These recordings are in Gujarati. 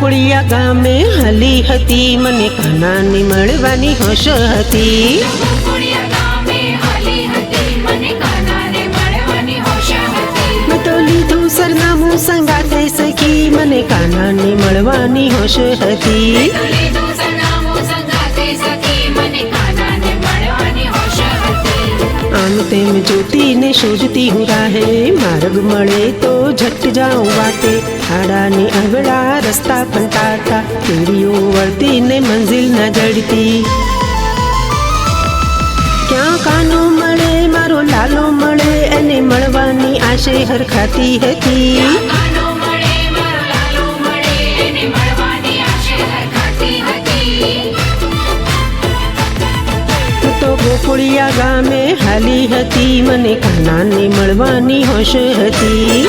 ગોકુળિયા ગામે હાલી હતી, મને કાનાની મળવાની હોશ હતી. મેં તો લીધું સરનામું સંગાતે સખી, મને કાનાની મળવાની હોશ હતી. આમ તેમ જોતી ને શોધતી હું રાહે, માર્ગ મળે તો ઝટ જાઉં વાટે. આડાને અવળા રસ્તા ફંટાતા, પેઢીઓ વળતી ને મંઝિલ ન જડતી. ક્યાં કાનો મળે મારો લાલો મળે, એને મળવાની આશે હરખાતી હતી. ગોકુળિયા ગામે હાલી હતી, મને કાનાની મળવાની હોશ હતી.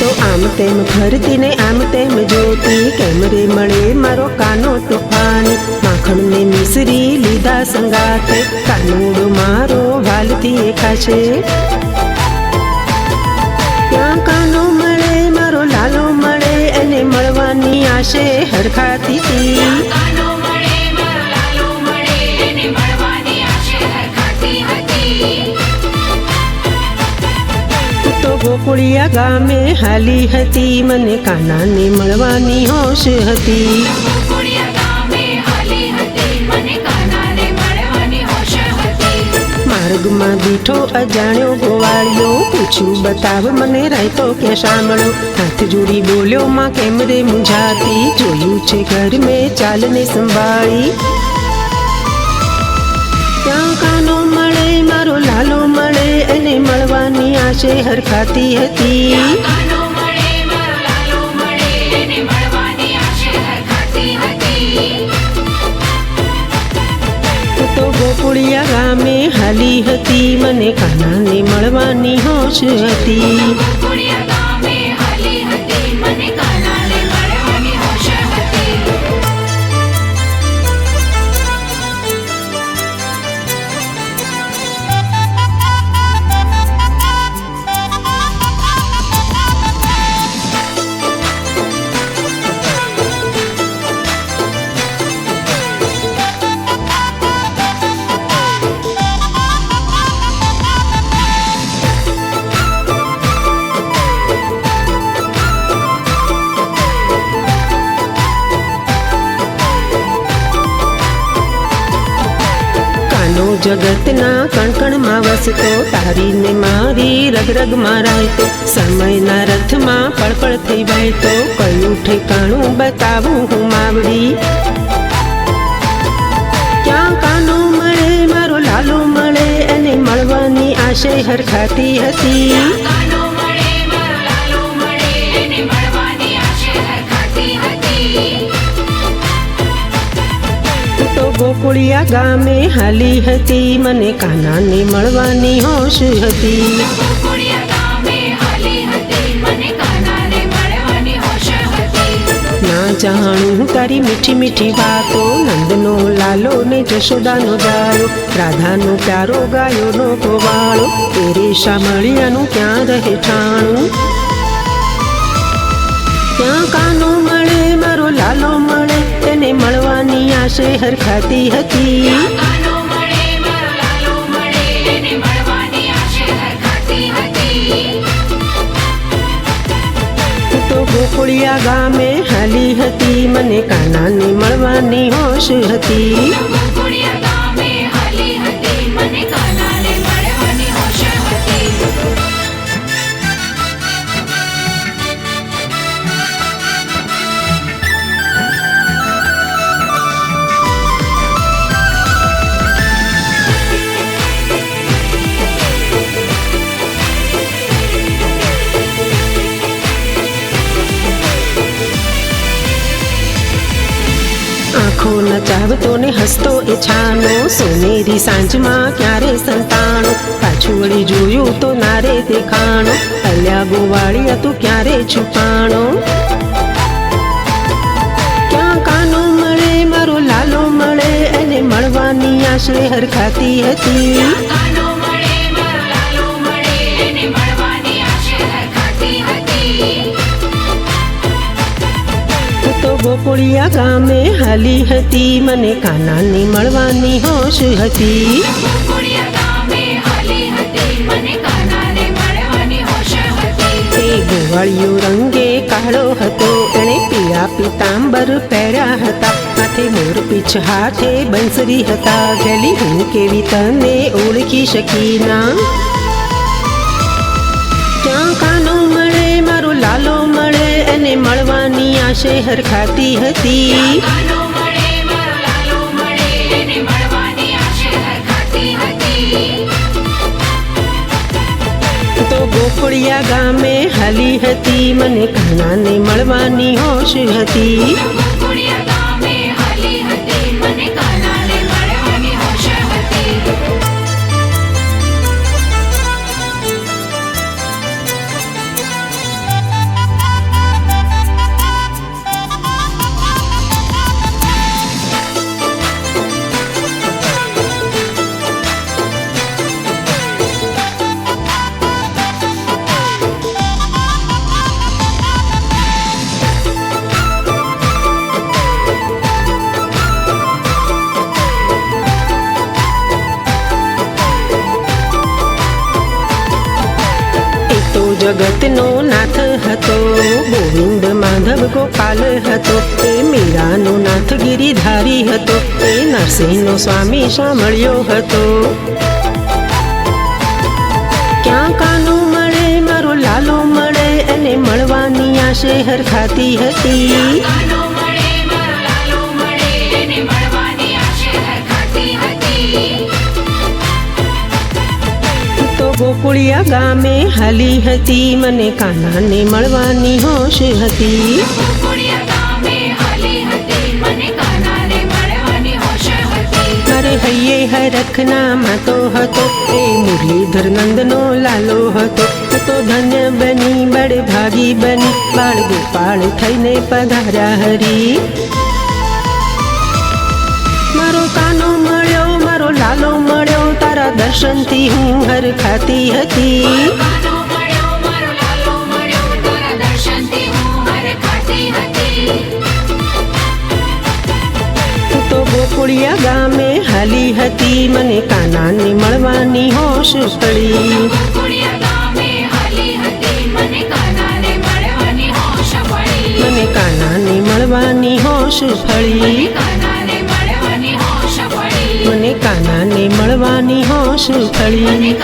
તો આમ તેમ ફરતી ને આમ તેમ જોતી, કેમરે મળે મારો કાનો તોફાની. માખણ ને મિસરી લીધા સંગાતે, કાનુડો મારો વાલથી ખાશે. ક્યાં કાનો મળે મારો લાલો મળે, એને મળવાની આશે હરખાતી હતી. ગોકુળિયા ગામે હાલી હતી, મને કાનાને મળવાની હોશ હતી. માર્ગમાં દીઠો અજાણ્યો ગોવાળિયો, પૂછ્યું બતાવ મને રાયતો કે સાંભળો. હાથ જોડી બોલ્યો માં કેમ રે મૂંઝાતી, જોયું છે ઘર મેં ચાલને સંભાળી. ક્યાં કાનો મળે મારો લાલો મળે, એને મળવાની આશે હરખાતી હતી. તો ગોકુળિયા ગામે હાલી હતી, મને કાનાને મળવાની હોશ હતી. જગતના કણકણમાં વસતો, તારીને મારી રગરગમાં રાયતો. સમયના રથમાં પળપળ થઈ વહેતો, કયું ઠેકાણું બતાવું હું માવડી. ક્યાં કાનો મળે મારો લાલો મળે, એને મળવાની આશે હરખાતી હતી. ગોકુળિયા ગામે હાલી હતી, મને કાનાને મળવાની હોશ હતી. ના જાણું તારી મીઠી મીઠી વાતો, નંદનો લાલો ને જશોદાનો જાયો. રાધાનો પ્યારો ગાયો નો ગોવાળો, તેરે શામળિયાનું ક્યાં રહે ઠાણું. ક્યાં કાનો મળે મારો લાલો મળે, એને મળવાની આશે હરખાતી હતી. તો ગોકુળિયા ગામે હાલી હતી, મને કાનાને મળવાની હોશ હતી. આંખો નચાવતો ને હસતો એ છાનો, સોનેરી સાંજમાં ક્યારે સંતાણો, પાછું વળી જોયું તો નારે દેખાણો, અલ્યા ગોવાળિયા તું ક્યારે છુપાણો. ક્યાં કાનો મળે મારો લાલો મળે, એને મળવાની આશરે હરખાતી હતી. તો ગોકુળિયા ગામે હાલી હતી, મને કાનાને મળવાની હોશ હતી. એ ગોવાળિયો રંગે કાળો હતો, એણે પીળા પીતાંબર પહેર્યા હતા, માથે મોરપીંછ હાથે બંસરી હતા, ગેલી હું કેવી તને ઓળખી શકી ના. ક્યાં કાનો મળે મારો લાલો મળે, એને મળવાની આશે હરખાતી હતી. તો ગોકુળિયા ગામે હાલી હતી, મને કાનાને મળવાની હોશ હતી. જગતનો નાથ હતો, ગોવિંદ માધવ ગોપાલ હતો, એ મીરાનો નાથ ગિરિધારી હતો, એ નરસિંહનો સ્વામી સાંભળ્યો હતો. ક્યાં કાનો મળે મારો લાલો મળે, એને મળવાની આશે હરખાતી હતી. ગોકુળિયા ગામે હાલી હતી, મને કાનાને મળવાની હોશ હતી. મારે હૈયે હરખના માતો હતો, એ મુરલીધર નંદનો લાલો હતો, તો ધન્ય બની બળ ભાગી બની, બાળ ગોપાળ થઈને પધાર્યા હરી. મારો કાનો મળ્યો મારો લાલો મળ્યો, તારા દર્શનથી હું હરખાતી હતી. તો ગોકુળિયા ગામે હાલી હતી, મને કાનાને મળવાની હોશ પડી. મને કાનાને મળવાની હોશ પડી. મને કાનાને મળવાની હોશ પડી.